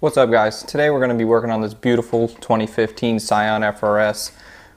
What's up guys? Today we're going to be working on this beautiful 2015 Scion FRS.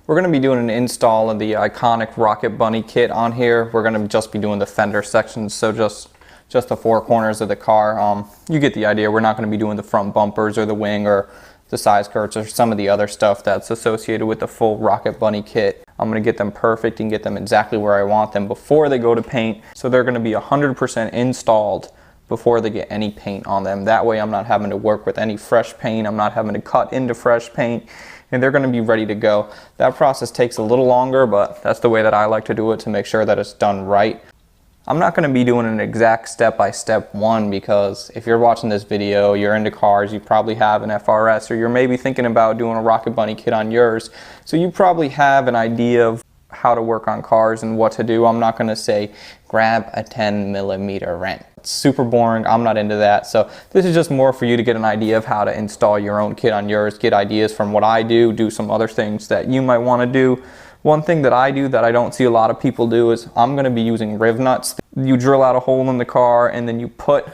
We're going to be doing an install of the iconic Rocket Bunny kit on here. We're going to just be doing the fender sections, so just the four corners of the car. You get the idea. We're not going to be doing the front bumpers or the wing or the side skirts or some of the other stuff that's associated with the full Rocket Bunny kit. I'm going to get them perfect and get them exactly where I want them before they go to paint, so they're going to be 100% installed before they get any paint on them. That way I'm not having to work with any fresh paint, I'm not having to cut into fresh paint, and they're going to be ready to go. That process takes a little longer, but that's the way that I like to do it to make sure that it's done right. I'm not going to be doing an exact step-by-step one, because if you're watching this video, you're into cars, you probably have an FRS, or you're maybe thinking about doing a Rocket Bunny kit on yours, so you probably have an idea of how to work on cars and what to do. I'm not going to say grab a 10mm wrench. It's super boring. I'm not into that. So this is just more for you to get an idea of how to install your own kit on yours, get ideas from what I do some other things that you might want to do. One thing that I do that I don't see a lot of people do is I'm going to be using riv nuts. You drill out a hole in the car and then you put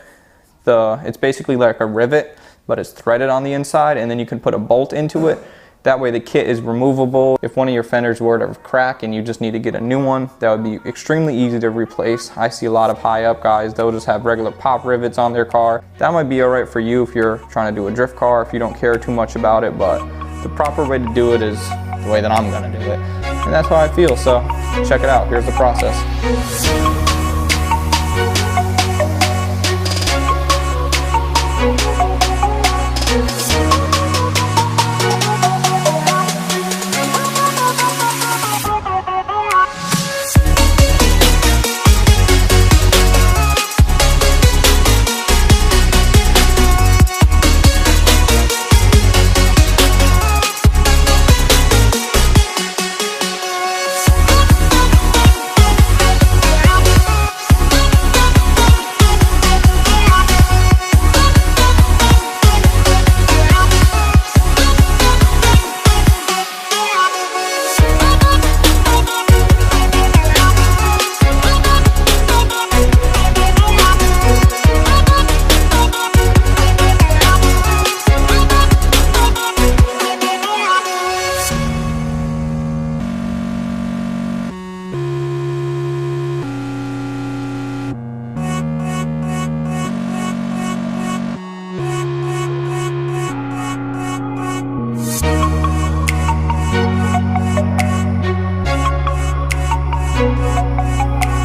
it's basically like a rivet, but it's threaded on the inside, and then you can put a bolt into it. That way the kit is removable. If one of your fenders were to crack and you just need to get a new one, that would be extremely easy to replace. I see a lot of high up guys, they'll just have regular pop rivets on their car. That might be alright for you if you're trying to do a drift car, if you don't care too much about it, but the proper way to do it is the way that I'm gonna do it. And that's how I feel, so check it out. Here's the process.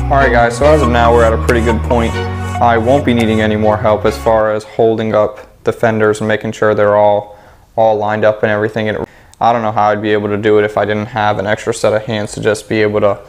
Alright guys, so as of now we're at a pretty good point. I won't be needing any more help as far as holding up the fenders and making sure they're all lined up and everything. I don't know how I'd be able to do it if I didn't have an extra set of hands to just be able to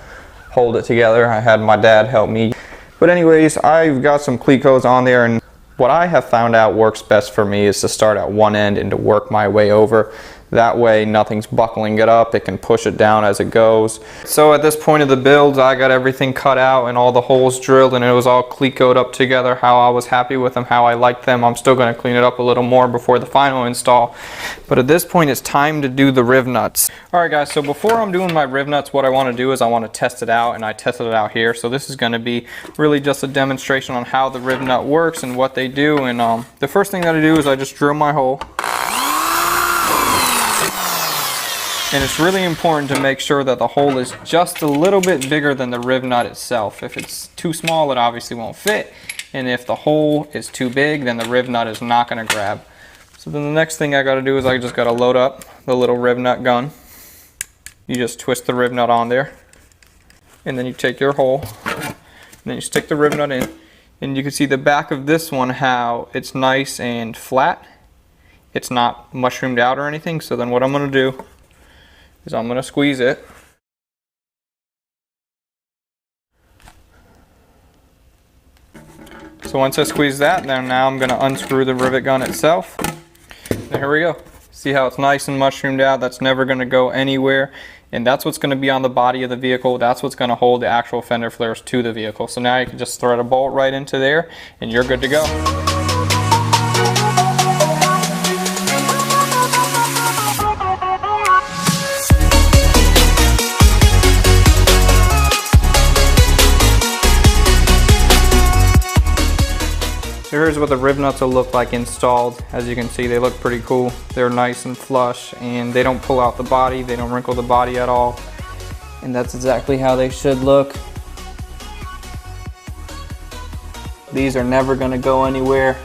hold it together. I had my dad help me. But anyways, I've got some Clecos on there, and what I have found out works best for me is to start at one end and to work my way over. That way nothing's buckling it up, it can push it down as it goes. So at this point of the build, I got everything cut out and all the holes drilled, and it was all Clecoed up together how I was happy with them, how I liked them. I'm still going to clean it up a little more before the final install. But at this point it's time to do the riv nuts. Alright guys, so before I'm doing my riv nuts, what I want to do is I want to test it out, and I tested it out here. So this is going to be really just a demonstration on how the riv nut works and what they do. And the first thing that I do is I just drill my hole. And it's really important to make sure that the hole is just a little bit bigger than the riv nut itself. If it's too small, it obviously won't fit. And if the hole is too big, then the riv nut is not going to grab. So then the next thing I got to do is I just got to load up the little riv nut gun. You just twist the riv nut on there. And then you take your hole. And then you stick the riv nut in. And you can see the back of this one, how it's nice and flat. It's not mushroomed out or anything. So then what I'm going to do is I'm going to squeeze it. So once I squeeze that, then now I'm going to unscrew the rivet gun itself. And here we go. See how it's nice and mushroomed out? That's never going to go anywhere. And that's what's going to be on the body of the vehicle. That's what's going to hold the actual fender flares to the vehicle. So now you can just thread a bolt right into there and you're good to go. Here here's what the rib nuts will look like installed. As you can see, they look pretty cool. They're nice and flush, and they don't pull out the body, they don't wrinkle the body at all. And that's exactly how they should look. These are never gonna go anywhere.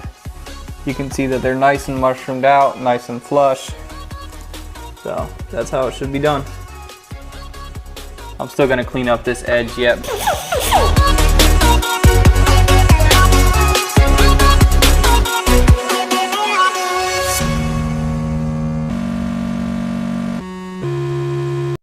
You can see that they're nice and mushroomed out, nice and flush. So that's how it should be done. I'm still gonna clean up this edge yet.